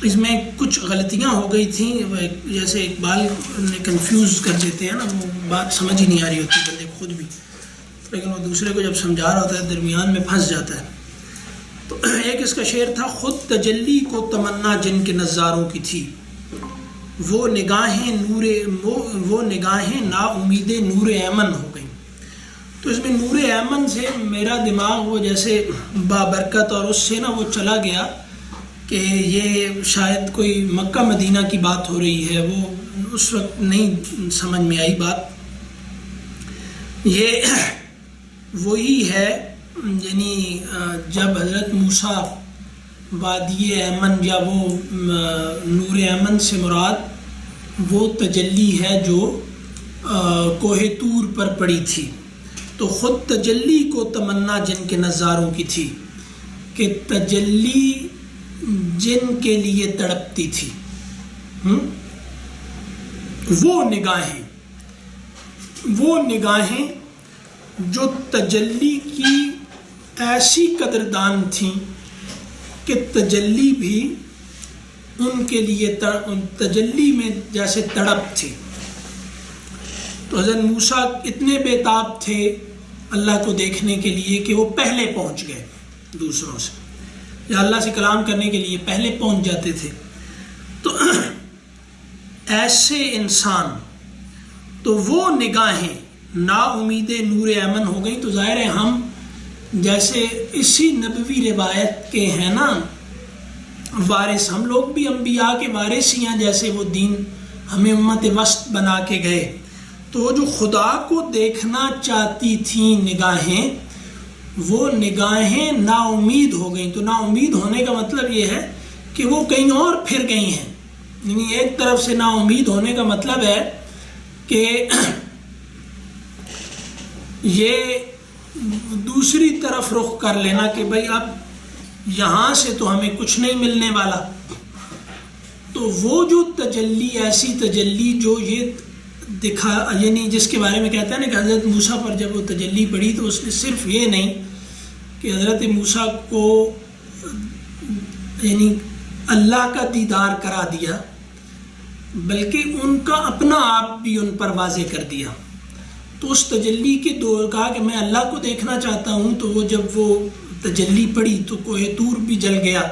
اس میں کچھ غلطیاں ہو گئی تھیں، جیسے اقبال نے کنفیوز کر دیتے ہیں نا، وہ بات سمجھ ہی نہیں آ رہی ہوتی بندے خود بھی، لیکن وہ دوسرے کو جب سمجھا رہا ہوتا ہے درمیان میں پھنس جاتا ہے. تو ایک اس کا شعر تھا: خود تجلی کو تمنا جن کے نظاروں کی تھی، وہ نگاہیں نا امید نور ایمن ہو گئیں. تو اس میں نور ایمن سے میرا دماغ وہ جیسے بابرکت، اور اس سے نا وہ چلا گیا کہ یہ شاید کوئی مکہ مدینہ کی بات ہو رہی ہے. وہ اس وقت نہیں سمجھ میں آئی بات. یہ وہی ہے، یعنی جب حضرت موسیٰ وادی ایمن یا وہ نور ایمن سے مراد وہ تجلی ہے جو کوہ طور پر پڑی تھی. تو خود تجلی کو تمنا جن کے نظاروں کی تھی، کہ تجلی جن کے لیے تڑپتی تھی. وہ نگاہیں جو تجلی کی ایسی قدردان تھیں کہ تجلی بھی ان کے لیے تجلی میں جیسے تڑپ تھی. تو حضرت موسیٰ اتنے بےتاب تھے اللہ کو دیکھنے کے لیے کہ وہ پہلے پہنچ گئے دوسروں سے، یا اللہ سے کلام کرنے کے لیے پہلے پہنچ جاتے تھے. تو ایسے انسان، تو وہ نگاہیں نا امید نور ایمن ہو گئی. تو ظاہر ہے ہم جیسے اسی نبوی روایت کے ہیں نا وارث، ہم لوگ بھی انبیاء کے وارث ہی ہیں. جیسے وہ دین ہمیں امت وسط بنا کے گئے، تو جو خدا کو دیکھنا چاہتی تھیں نگاہیں، وہ نگاہیں نا امید ہو گئیں. تو نا امید ہونے کا مطلب یہ ہے کہ وہ کہیں اور پھر گئی ہیں. یعنی ایک طرف سے نا امید ہونے کا مطلب ہے کہ یہ دوسری طرف رخ کر لینا کہ بھائی اب یہاں سے تو ہمیں کچھ نہیں ملنے والا. تو وہ جو تجلی، ایسی تجلی جو یہ دکھا، یعنی جس کے بارے میں کہتا ہے نا کہ حضرت موسیٰ پر جب وہ تجلی پڑی تو اس نے صرف یہ نہیں کہ حضرت موسیٰ کو یعنی اللہ کا دیدار کرا دیا، بلکہ ان کا اپنا آپ بھی ان پر واضح کر دیا. تو اس تجلی کے دور کہا کہ میں اللہ کو دیکھنا چاہتا ہوں. تو وہ جب وہ تجلی پڑی تو کوہ طور بھی جل گیا،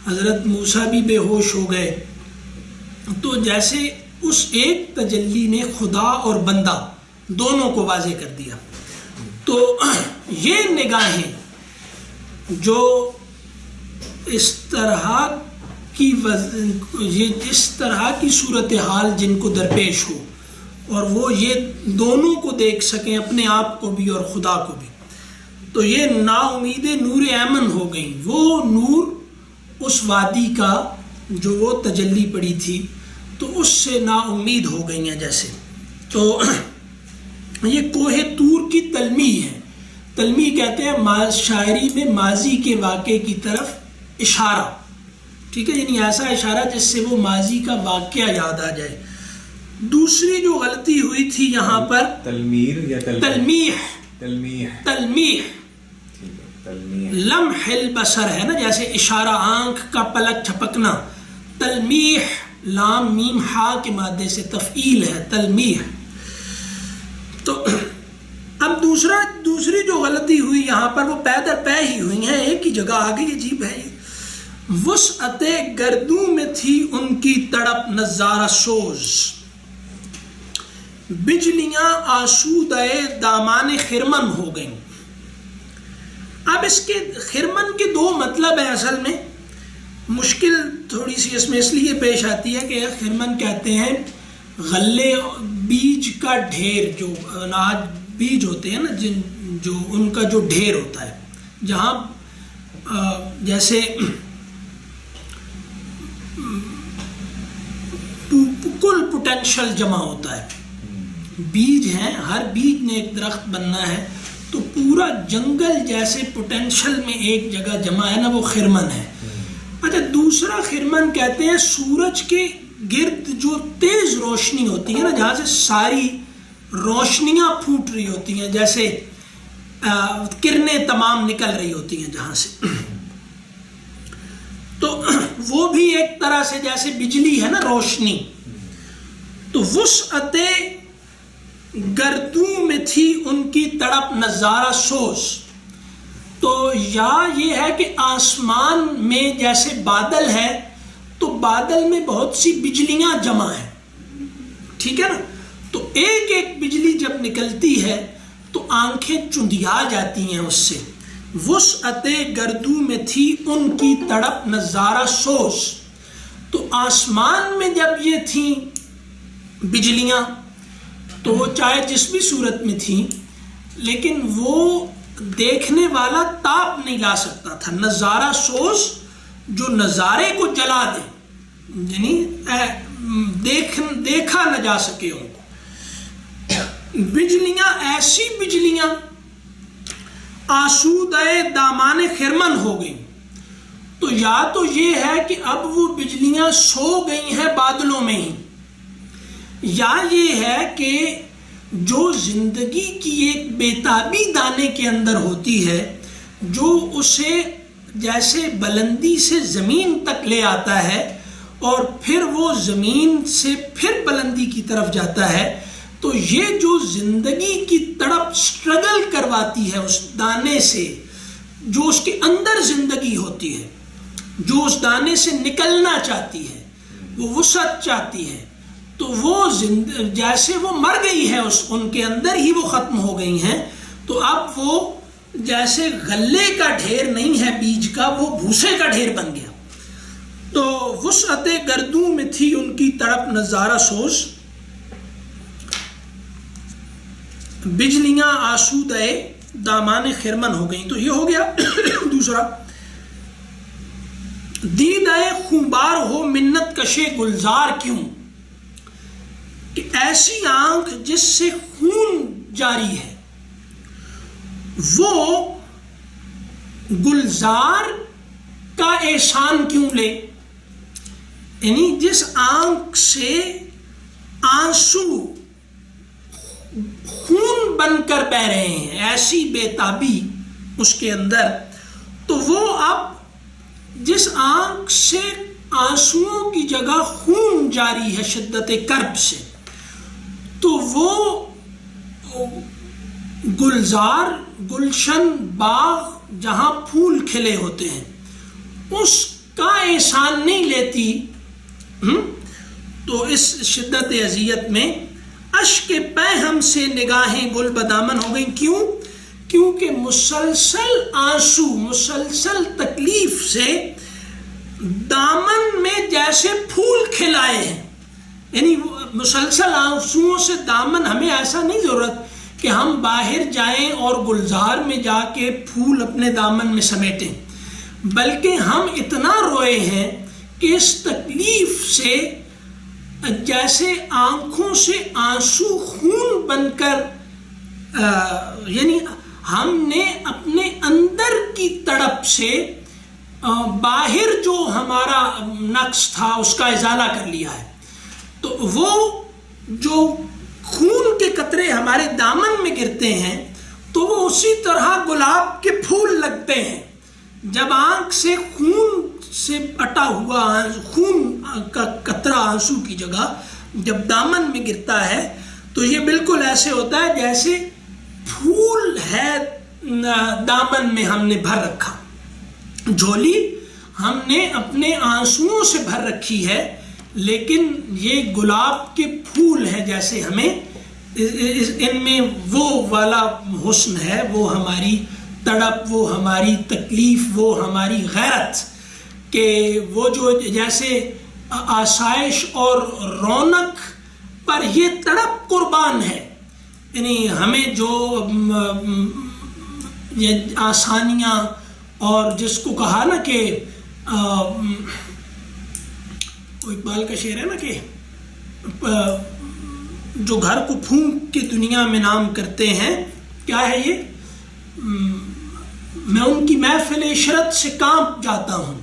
حضرت موسیٰ بھی بے ہوش ہو گئے. تو جیسے اس ایک تجلی نے خدا اور بندہ دونوں کو واضح کر دیا. تو یہ نگاہیں جو اس طرح کی صورتحال جن کو درپیش ہو، اور وہ یہ دونوں کو دیکھ سکیں، اپنے آپ کو بھی اور خدا کو بھی، تو یہ نا امید نور ایمن ہو گئیں. وہ نور اس وادی کا جو وہ تجلی پڑی تھی تو اس سے نا امید ہو گئی ہیں جیسے. تو یہ کوہ طور کی تلمیح ہے. تلمیح کہتے ہیں شاعری میں ماضی کے واقعے کی طرف اشارہ، ٹھیک ہے، یعنی ایسا اشارہ جس سے وہ ماضی کا واقعہ یاد آ جائے. دوسری جو غلطی ہوئی تھی یہاں پر تلمیح لمح البصر ہے نا، جیسے اشارہ، آنکھ کا پلک جھپکنا. تلمیح لام میم ہا کے مادے سے تفعیل ہے تلمیح. تو اب دوسری جو غلطی ہوئی یہاں پر وہ پے در پے ہی ہوئی ہیں، ایک ہی جگہ آ گئی. عجیب ہے یہ. وسعت گردوں میں تھی ان کی تڑپ نظارہ سوز، بجلیاں آسودہ دامان خرمن ہو گئیں. اب اس کے خرمن کے دو مطلب ہیں. اصل میں مشکل تھوڑی سی اس میں اس لیے پیش آتی ہے کہ خرمن کہتے ہیں غلے بیج کا ڈھیر، جو اناج بیج ہوتے ہیں نا، جو ان کا جو ڈھیر ہوتا ہے، جہاں جیسے کل پوٹینشل جمع ہوتا ہے. بیج ہیں، ہر بیج نے ایک درخت بننا ہے، تو پورا جنگل جیسے پوٹینشل میں ایک جگہ جمع ہے نا، وہ خرمن ہے. اچھا، دوسرا خرمن کہتے ہیں سورج کے گرد جو تیز روشنی ہوتی ہے نا، جہاں سے ساری روشنیاں پھوٹ رہی ہوتی ہیں، جیسے کرنیں تمام نکل رہی ہوتی ہیں جہاں سے. تو وہ بھی ایک طرح سے جیسے بجلی ہے نا، روشنی. تو وسعت گردوں میں تھی ان کی تڑپ نظارہ سوز. تو یا یہ ہے کہ آسمان میں جیسے بادل ہے تو بادل میں بہت سی بجلیاں جمع ہیں، ٹھیک ہے نا. تو ایک ایک بجلی جب نکلتی ہے تو آنکھیں چندیا جاتی ہیں اس سے. وسعت گردوں میں تھی ان کی تڑپ نظارہ سوز. تو آسمان میں جب یہ تھیں بجلیاں تو وہ چاہے جس بھی صورت میں تھیں، لیکن وہ دیکھنے والا تاب نہیں لا سکتا تھا. نظارہ سوز جو نظارے کو جلا دے، یعنی دیکھا نہ جا سکے ان کو. بجلیاں ایسی بجلیاں آسودہ دامان خرمن ہو گئیں. تو یا تو یہ ہے کہ اب وہ بجلیاں سو گئی ہیں بادلوں میں ہی، یا یہ ہے کہ جو زندگی کی ایک بےتابی دانے کے اندر ہوتی ہے، جو اسے جیسے بلندی سے زمین تک لے آتا ہے اور پھر وہ زمین سے پھر بلندی کی طرف جاتا ہے. تو یہ جو زندگی کی تڑپ سٹرگل کرواتی ہے اس دانے سے، جو اس کے اندر زندگی ہوتی ہے، جو اس دانے سے نکلنا چاہتی ہے، وہ وسعت چاہتی ہے، تو وہ جیسے وہ مر گئی ہے ان کے اندر ہی وہ ختم ہو گئی ہیں. تو اب وہ جیسے غلے کا ڈھیر نہیں ہے بیج کا، وہ بھوسے کا ڈھیر بن گیا. تو وسعت گردوں میں تھی ان کی تڑپ نظارہ سوز. بجلیاں آسودہ دامان خرمن ہو گئیں. تو یہ ہو گیا. دوسرا، دیدہ خونبار ہو منت کشے گلزار کیوں، کہ ایسی آنکھ جس سے خون جاری ہے وہ گلزار کا احسان کیوں لے. یعنی جس آنکھ سے آنسو خون بن کر بہ رہے ہیں، ایسی بےتابی اس کے اندر، تو وہ اب جس آنکھ سے آنسوؤں کی جگہ خون جاری ہے شدت کرب سے، تو وہ گلزار، گلشن، باغ جہاں پھول کھلے ہوتے ہیں، اس کا احسان نہیں لیتی. تو اس شدت اذیت میں اشک پہم سے نگاہیں گل بدامن ہو گئیں. کیوں؟ کیونکہ مسلسل آنسو، مسلسل تکلیف سے دامن میں جیسے پھول کھلائے ہیں. یعنی مسلسل آنسوؤں سے دامن، ہمیں ایسا نہیں ضرورت کہ ہم باہر جائیں اور گلزار میں جا کے پھول اپنے دامن میں سمیٹیں، بلکہ ہم اتنا روئے ہیں کہ اس تکلیف سے جیسے آنکھوں سے آنسو خون بن کر، یعنی ہم نے اپنے اندر کی تڑپ سے باہر جو ہمارا نقص تھا اس کا ازالہ کر لیا ہے. تو وہ جو خون کے قطرے ہمارے دامن میں گرتے ہیں تو وہ اسی طرح گلاب کے پھول لگتے ہیں. جب آنکھ سے خون سے اٹا ہوا خون کا قطرہ آنسو کی جگہ جب دامن میں گرتا ہے تو یہ بالکل ایسے ہوتا ہے جیسے پھول ہے دامن میں ہم نے بھر رکھا، جھولی ہم نے اپنے آنسوؤں سے بھر رکھی ہے، لیکن یہ گلاب کے پھول ہیں جیسے ہمیں ان میں وہ والا حسن ہے، وہ ہماری تڑپ، وہ ہماری تکلیف، وہ ہماری غیرت، کہ وہ جو جیسے آسائش اور رونق پر یہ تڑپ قربان ہے. یعنی ہمیں جو یہ آسانیاں اور جس کو کہا نا کہ اقبال کا شعر ہے نا کہ جو گھر کو پھونک کے دنیا میں نام کرتے ہیں، کیا ہے یہ، میں ان کی محفل عشرت سے کانپ جاتا ہوں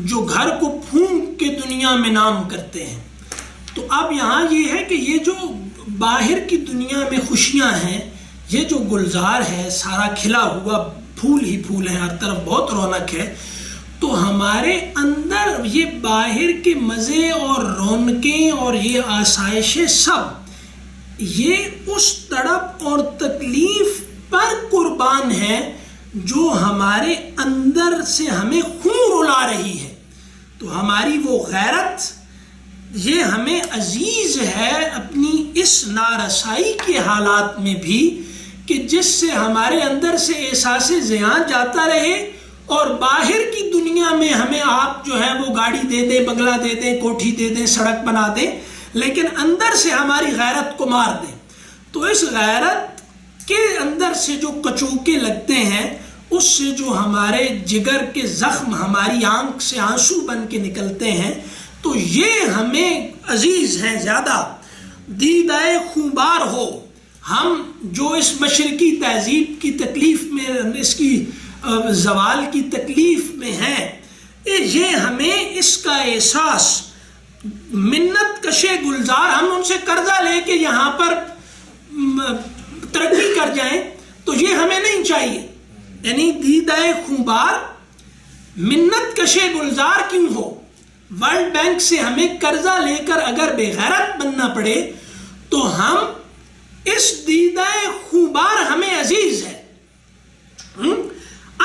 جو گھر کو پھونک کے دنیا میں نام کرتے ہیں. تو اب یہاں یہ ہے کہ یہ جو باہر کی دنیا میں خوشیاں ہیں، یہ جو گلزار ہے سارا کھلا ہوا، پھول ہی پھول ہیں، ہر طرف بہت رونق ہے، تو ہمارے اندر یہ باہر کے مزے اور رونقیں اور یہ آسائشیں سب یہ اس تڑپ اور تکلیف پر قربان ہے جو ہمارے اندر سے ہمیں خون رلا رہی ہے. تو ہماری وہ غیرت یہ ہمیں عزیز ہے اپنی اس نارسائی کے حالات میں بھی کہ جس سے ہمارے اندر سے احساس زیان جاتا رہے اور باہر کی دنیا میں ہمیں آپ جو ہے وہ گاڑی دے دیں، بنگلہ دے دیں، کوٹھی دے دیں، سڑک بنا دیں، لیکن اندر سے ہماری غیرت کو مار دیں. تو اس غیرت کے اندر سے جو کچوکے لگتے ہیں اس سے جو ہمارے جگر کے زخم ہماری آنکھ سے آنسو بن کے نکلتے ہیں تو یہ ہمیں عزیز ہیں زیادہ. دیدہ خونبار ہو ہم جو اس مشرقی تہذیب کی تکلیف میں، اس کی زوال کی تکلیف میں ہیں، یہ ہمیں اس کا احساس منت کشے گلزار، ہم ان سے قرضہ لے کے یہاں پر ترقی کر جائیں تو یہ ہمیں نہیں چاہیے. یعنی دیدہ خونبار منت کشے گلزار کیوں ہو؟ ورلڈ بینک سے ہمیں قرضہ لے کر اگر بے غیرت بننا پڑے تو ہم اس دیدہ خونبار ہمیں عزیز ہے.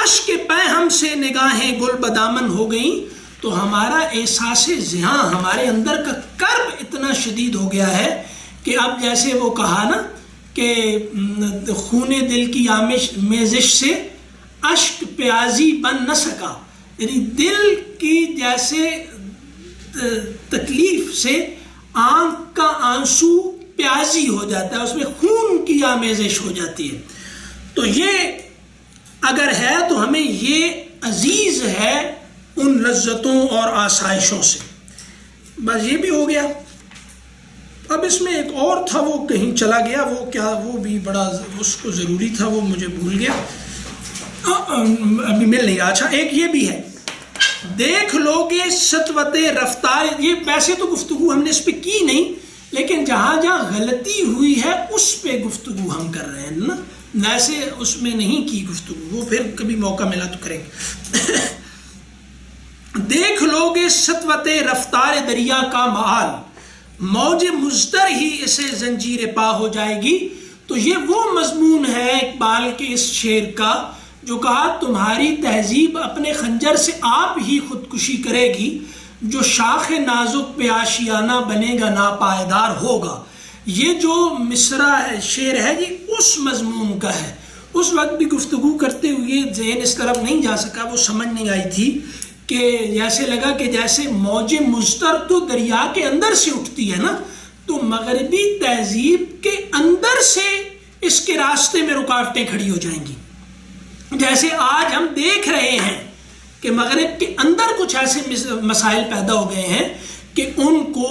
اشک پہ ہم سے نگاہیں گل بدامن ہو گئیں تو ہمارا احساس زیاں، ہمارے اندر کا کرب اتنا شدید ہو گیا ہے کہ اب جیسے وہ کہا نا کہ خون دل کی میزش سے اشک پیازی بن نہ سکا، یعنی دل کی جیسے تکلیف سے آنکھ کا آنسو پیازی ہو جاتا ہے، اس میں خون کی آمیزش ہو جاتی ہے. تو یہ اگر ہے تو ہمیں یہ عزیز ہے ان لذتوں اور آسائشوں سے. بس یہ بھی ہو گیا. اب اس میں ایک اور تھا، وہ کہیں چلا گیا، وہ کیا، وہ بھی بڑا اس کو ضروری تھا، وہ مجھے بھول گیا، ابھی مل نہیں رہا. اچھا ایک یہ بھی ہے، دیکھ لو گے سطوت رفتار. یہ ویسے تو گفتگو ہم نے اس پہ کی نہیں، لیکن جہاں جہاں غلطی ہوئی ہے اس پہ گفتگو ہم کر رہے ہیں نا، ویسے اس میں نہیں کی گفتگو، وہ پھر کبھی موقع ملا تو کریں گے. دیکھ لو گے سطوت رفتار دریا کا محال، موج مزدر ہی اسے زنجیر پا ہو جائے گی. تو یہ وہ مضمون ہے اقبال کے اس شعر کا جو کہا تمہاری تہذیب اپنے خنجر سے آپ ہی خودکشی کرے گی، جو شاخ نازک پہ آشیانہ بنے گا ناپائیدار ہوگا. یہ جو مصرع شعر ہے یہ اس مضمون کا ہے. اس وقت بھی گفتگو کرتے ہوئے ذہن اس طرف نہیں جا سکا، وہ سمجھ نہیں آئی تھی کہ جیسے لگا کہ جیسے موج مزدر تو دریا کے اندر سے اٹھتی ہے نا، تو مغربی تہذیب کے اندر سے اس کے راستے میں رکاوٹیں کھڑی ہو جائیں گی. جیسے آج ہم دیکھ رہے ہیں کہ مغرب کے اندر کچھ ایسے مسائل پیدا ہو گئے ہیں کہ ان کو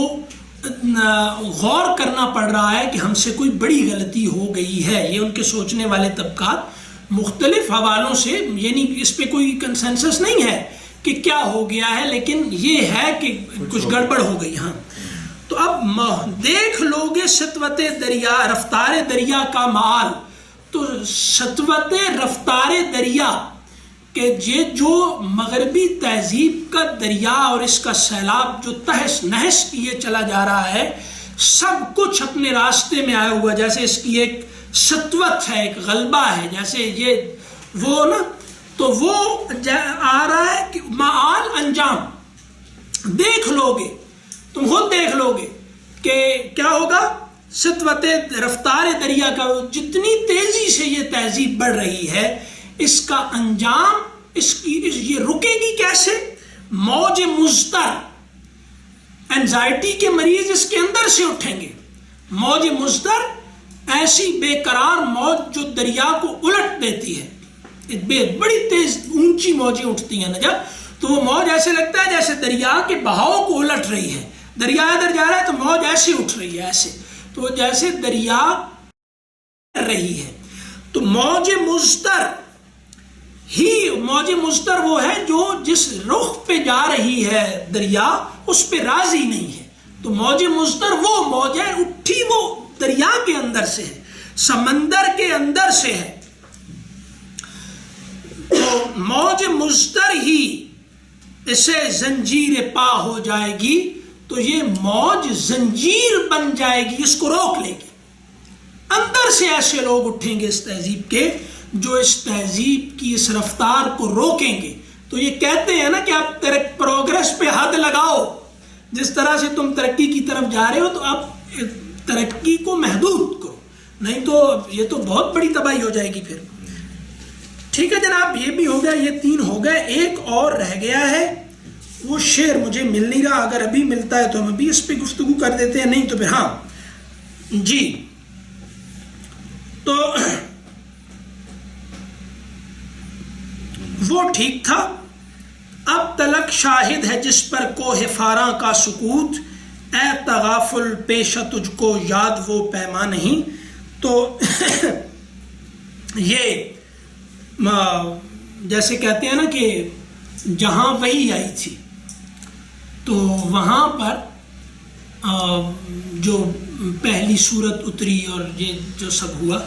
غور کرنا پڑ رہا ہے کہ ہم سے کوئی بڑی غلطی ہو گئی ہے. یہ ان کے سوچنے والے طبقات مختلف حوالوں سے، یعنی اس پہ کوئی کنسنسس نہیں ہے کہ کیا ہو گیا ہے، لیکن یہ ہے کہ کچھ گڑبڑ ہو گئی. ہاں تو اب دیکھ لو گے سطوت دریا، رفتار دریا کا مال. تو سطوت رفتار دریا کہ یہ جو مغربی تہذیب کا دریا اور اس کا سیلاب جو تہس نہس کیے چلا جا رہا ہے، سب کچھ اپنے راستے میں آیا ہوا، جیسے اس کی ایک سطوت ہے، ایک غلبہ ہے، جیسے یہ وہ نا، تو وہ آ رہا ہے کہ معال انجام دیکھ لو گے، تم خود دیکھ لو گے کہ کیا ہوگا. سطوت رفتار دریا کا، جتنی تیزی سے یہ تہذیب بڑھ رہی ہے، اس کا انجام یہ رکے گی کیسے؟ موج مزدر، اینزائٹی کے مریض اس کے اندر سے اٹھیں گے. موج مزدر ایسی بے قرار موج جو دریا کو الٹ دیتی ہے، بڑی تیز اونچی موجیں اٹھتی ہیں نا جب، تو وہ موج ایسے لگتا ہے جیسے دریا کے بہاؤ کو الٹ رہی ہے. دریا ادھر جا رہا ہے تو موج ایسے اٹھ رہی ہے، ایسے، تو جیسے دریا کر رہی ہے. تو موج مزدر وہ ہے جو جس رخ پہ جا رہی ہے دریا اس پہ راضی نہیں ہے. تو موج مزدر وہ موج ہے، اٹھی وہ دریا کے اندر سے ہے، سمندر کے اندر سے ہے. تو موج مزدر ہی اسے زنجیر پا ہو جائے گی تو یہ موج زنجیر بن جائے گی، اس کو روک لے گی۔ اندر سے ایسے لوگ اٹھیں گے اس تہذیب کے جو اس تہذیب کی اس رفتار کو روکیں گے۔ تو یہ کہتے ہیں نا کہ آپ پروگریس پہ حد لگاؤ، جس طرح سے تم ترقی کی طرف جا رہے ہو تو آپ ترقی کو محدود کرو، نہیں تو یہ تو بہت بڑی تباہی ہو جائے گی پھر۔ ٹھیک ہے جناب، یہ بھی ہو گیا، یہ 3 ہو گئے۔ ایک اور رہ گیا ہے، وہ شعر مجھے مل نہیں رہا، اگر ابھی ملتا ہے تو ہم ابھی اس پہ گفتگو کر دیتے ہیں، نہیں تو پھر ہاں جی۔ تو وہ ٹھیک تھا، اب تلک شاہد ہے جس پر کوہ فاراں کا سکوت، اے تغافل پیش تجھ کو یاد وہ پیما نہیں۔ تو یہ جیسے کہتے ہیں نا کہ جہاں وحی آئی تھی تو وہاں پر جو پہلی صورت اتری اور یہ جو سب ہوا،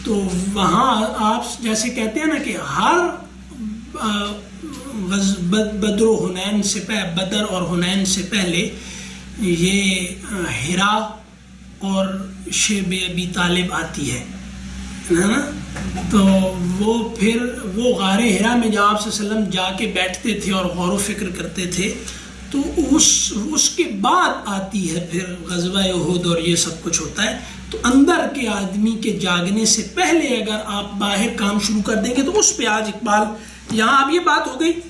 تو وہاں آپ جیسے کہتے ہیں نا کہ ہر بدر و حنین سے بدر اور حنین سے پہلے یہ ہرا اور شیب ابی طالب آتی ہے نا، تو وہ پھر وہ غار ہرا میں جب آپ صلی اللہ علیہ وسلم جا کے بیٹھتے تھے اور غور و فکر کرتے تھے، تو اس کے بعد آتی ہے پھر غزوہ احد اور یہ سب کچھ ہوتا ہے۔ تو اندر کے آدمی کے جاگنے سے پہلے اگر آپ باہر کام شروع کر دیں گے تو اس پہ آج اقبال یہاں اب یہ بات ہو گئی